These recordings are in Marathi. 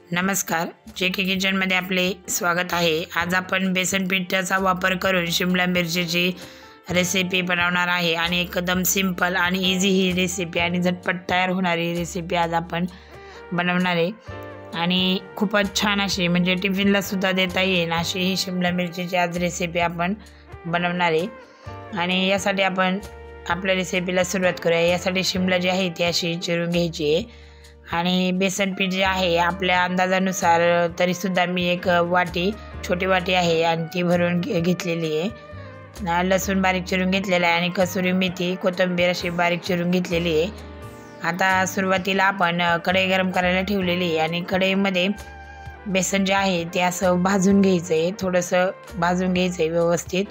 नमस्कार, जे के किचनमध्ये आपले स्वागत आहे। आज आपण बेसन पिठाचा वापर करून शिमला मिरचीची रेसिपी बनवणार आहे आणि एकदम सिंपल आणि इझी ही रेसिपी आणि झटपट तयार होणारी रेसिपी आज आपण बनवणार आहे आणि खूपच छान अशी म्हणजे टिफिनला सुद्धा देता येईल अशी ही शिमला मिरचीची आज रेसिपी आपण बनवणार आहे। आणि यासाठी आपण आपल्या रेसिपीला सुरुवात करूया। यासाठी शिमला जी आहे ती अशी चिरून घ्यायची आहे आणि बेसन पीठ जे आहे आपल्या अंदाजानुसार तरीसुद्धा मी एक वाटी छोटी वाटी आहे आणि ती भरून घेतलेली आहे। लसूण बारीक चिरून घेतलेला आहे आणि कसुरी मेथी कोथिंबीर अशी बारीक चिरून घेतलेली आहे। आता सुरुवातीला आपण कढई गरम करायला ठेवलेली आहे आणि कढईमध्ये बेसन जे आहे ते असं भाजून घ्यायचं आहे, थोडंसं भाजून घ्यायचं आहे व्यवस्थित।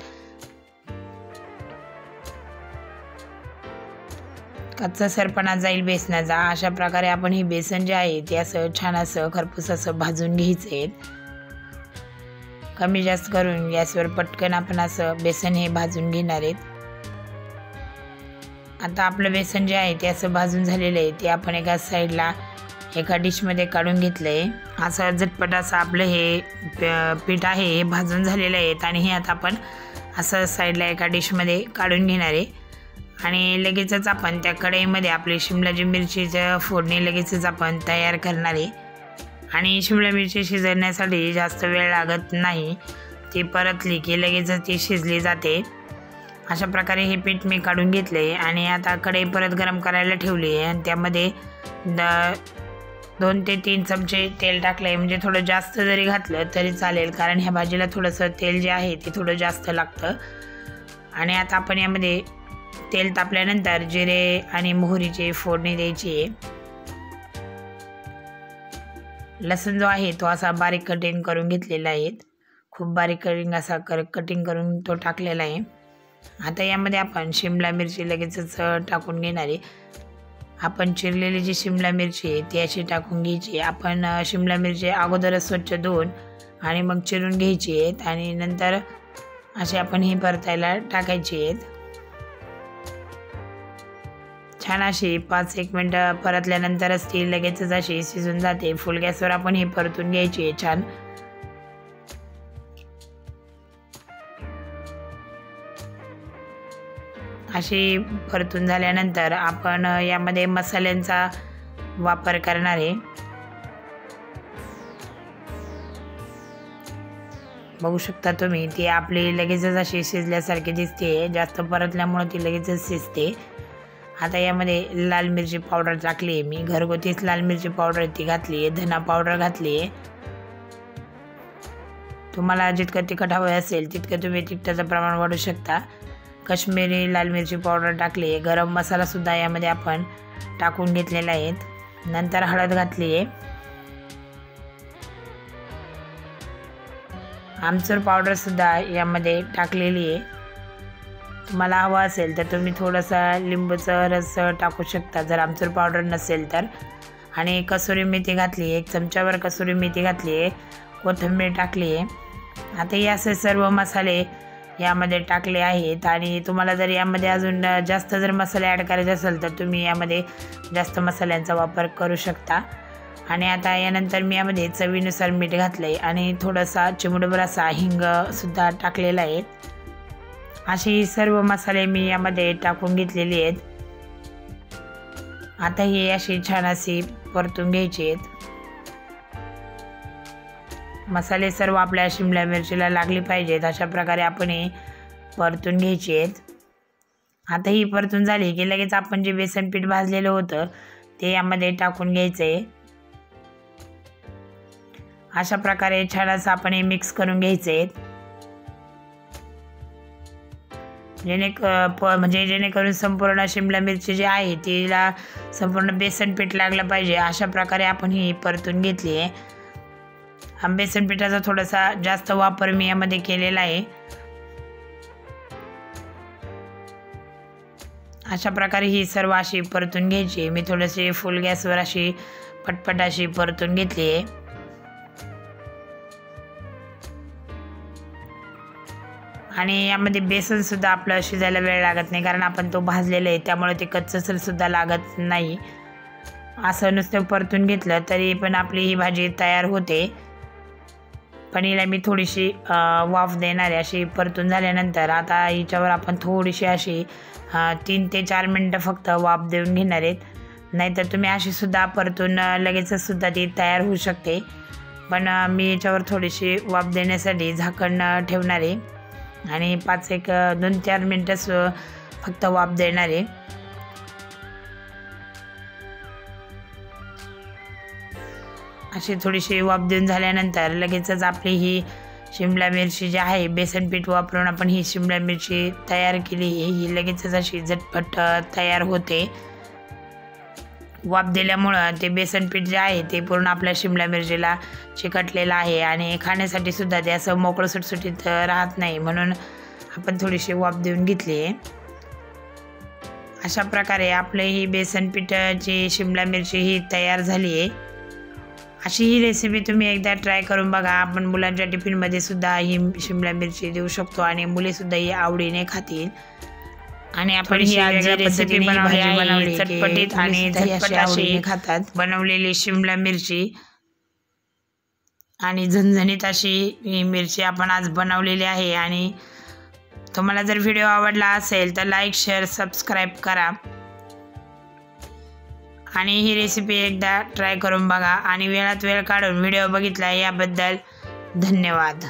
कच्चा सरपणा जाईल बेसनाचा अशा प्रकारे आपण हे बेसन जे आहे ते असं छान असं खरपूस असं भाजून घ्यायचं आहे। कमी जास्त करून गॅसवर पटकन आपण असं बेसन हे भाजून घेणार आहेत। आता आपलं बेसन जे आहे ते असं भाजून झालेलं आहे ते आपण एका साईडला एका डिशमध्ये काढून घेतलं आहे। असं झटपट असं आपलं हे पीठ आहे हे भाजून झालेलं आहे आणि हे आता आपण असं साईडला एका डिशमध्ये काढून घेणार आहे आणि लगेचच आपण त्या कढईमध्ये आपली शिमलाची मिरचीचं फोडणी लगेचच आपण तयार करणार आहे। आणि शिमला मिरची शिजवण्यासाठी जास्त वेळ लागत नाही, ती परतली की लगेचच ती शिजली जाते। अशा प्रकारे हे पीठ मी काढून घेतले आणि आता कढई परत गरम करायला ठेवली आहे आणि त्यामध्ये 2 ते 3 चमचे तेल टाकले, म्हणजे थोडं जास्त जरी घातलं तरी चालेल कारण ह्या भाजीला थोडंसं तेल जे आहे ते थोडं जास्त लागतं। आणि आता आपण यामध्ये तेल तापल्यानंतर जिरे आणि मोहरीची फोडणी द्यायची आहे। लसूण जो आहे तो असा बारीक कटिंग करून घेतलेला आहे, खूप बारीक कटिंग करून तो टाकलेला आहे। आता यामध्ये आपण शिमला मिरची लगेचच टाकून घेणार आहे। आपण चिरलेली जी शिमला मिरची आहे ती अशी टाकून घ्यायची। आपण शिमला मिरची अगोदरच स्वच्छ धुवून आणि मग चिरून घ्यायची आहेत आणि नंतर अशी आपण ही परतायला टाकायची आहेत। छान अशी 5-1 मिनटं परतल्यानंतरच ती लगेचच अशी शिजून जाते। फुल गॅसवर आपण ही परतून घ्यायची आहे छान। अशी परतून झाल्यानंतर आपण यामध्ये मसाल्यांचा वापर करणार आहे। बघू शकता तुम्ही ती आपली लगेचच अशी शिजल्यासारखी दिसते, जास्त परतल्यामुळे ती लगेचच शिजते। आता यामध्ये लाल मिरची पावडर टाकली आहे, मी घरगुतीच लाल मिरची पावडर ती घातली आहे, धना पावडर घातली आहे। तुम्हाला जितकं तिखट हवं असेल तितकं तुम्ही तिखटाचं प्रमाण वाढवू शकता। काश्मीरी लाल मिरची पावडर टाकली आहे, गरम मसाला सुद्धा यामध्ये आपण टाकून घेतलेला आहे। नंतर हळद घातली आहे, आमचूर पावडर सुद्धा यामध्ये टाकलेली आहे। तुम्हाला हवा असेल तर तुम्ही थोडासा लिंबूचा रस टाकू शकता जर आमचूर पावडर नसेल तर। आणि कसुरी मेथी घातली आहे, 1 चमचावर कसुरी मेथी घातली आहे, कोथिंबीर टाकली आहे। आता हे असे सर्व मसाले यामध्ये टाकले आहेत आणि तुम्हाला जर यामध्ये अजून जास्त जर मसाले ॲड करायचे असेल तर तुम्ही यामध्ये जास्त मसाल्यांचा वापर करू शकता। आणि आता यानंतर मी यामध्ये चवीनुसार मीठ घातलं आहे आणि थोडासा चिमूटभर असा हिंग सुद्धा टाकलेला आहे। अशी सर्व मसाले मी यामध्ये टाकून घेतलेली आहेत। आता ही अशी छान अशी परतून घ्यायची आहेत। मसाले सर्व आपल्या शिमला मिरचीला लागली पाहिजेत अशा प्रकारे आपण हे परतून घ्यायची आहेत। आता ही परतून झाली की लगेच आपण जे बेसन पीठ भाजलेलं होतं ते यामध्ये टाकून घ्यायचं आहे। अशा प्रकारे छान असं आपण हे मिक्स करून घ्यायचं आहे, जेणेकरून संपूर्ण शिमला मिरची जी आहे तिला संपूर्ण बेसन पीठ लागलं पाहिजे अशा प्रकारे आपण ही परतून घेतली आहे। बेसन पिठाचा थोडासा जास्त वापर मी यामध्ये केलेला आहे। अशा प्रकारे ही सर्व अशी परतून घ्यायची। मी थोडेसे फुल गॅसवर अशी पटपट अशी परतून घेतली आहे। आणि यामध्ये बेसन सुद्धा आपलं शिजायला वेळ लागत नाही कारण आपण तो भाजलेला आहे, त्यामुळे ते कच्चं सुद्धा लागत नाही। असं नुसतं परतून घेतलं तरी पण आपली ही भाजी तयार होते। पण हिला मी थोडीशी वाफ देणार आहे। अशी परतून झाल्यानंतर आता हिच्यावर आपण थोडीशी अशी 3 ते 4 मिनटं फक्त वाफ देऊन घेणार आहेत। नाहीतर तुम्ही अशी सुद्धा परतून लगेचच सुद्धा ती तयार होऊ शकते। पण मी याच्यावर थोडीशी वाफ देण्यासाठी झाकण ठेवणार आहे आणि 2-4 मिनटंच फक्त वाफ देणार आहे। अशी थोडीशी वाफ देऊन झाल्यानंतर लगेचच आपली ही शिमला मिरची जी आहे, बेसन पीठ वापरून आपण ही शिमला मिरची तयार केली आहे, ही लगेचच अशी झटपट तयार होते। वाफ दिल्यामुळं ते बेसन पीठ जे आहे ते पूर्ण आपल्या शिमला मिरचीला चिकटलेलं आहे आणि खाण्यासाठी सुद्धा ते असं मोकळं सुटसुटीत राहत नाही, म्हणून आपण थोडीशी वाफ देऊन घेतली आहे। अशा प्रकारे आपले ही बेसन पीठाची शिमला मिरची ही तयार झाली आहे। अशी ही रेसिपी तुम्ही एकदा ट्राय करून बघा। आपण मुलांच्या टिफिनमध्ये सुद्धा ही शिमला मिरची देऊ शकतो आणि मुलेसुद्धा ही आवडीने खातील। आणि आपण ही आज रेसिपी बनवली चटपटीत आणि झटपट अशी खातात बनवलेली शिमला मिरची आणि झणझणीत अशी ही मिरची आपण आज बनवलेली आहे। आणि तुम्हाला जर व्हिडिओ आवडला असेल तर लाईक, शेअर, सबस्क्राईब करा आणि ही रेसिपी एकदा ट्राय करून बघा आणि वेळात वेळ काढून व्हिडिओ बघितला याबद्दल धन्यवाद।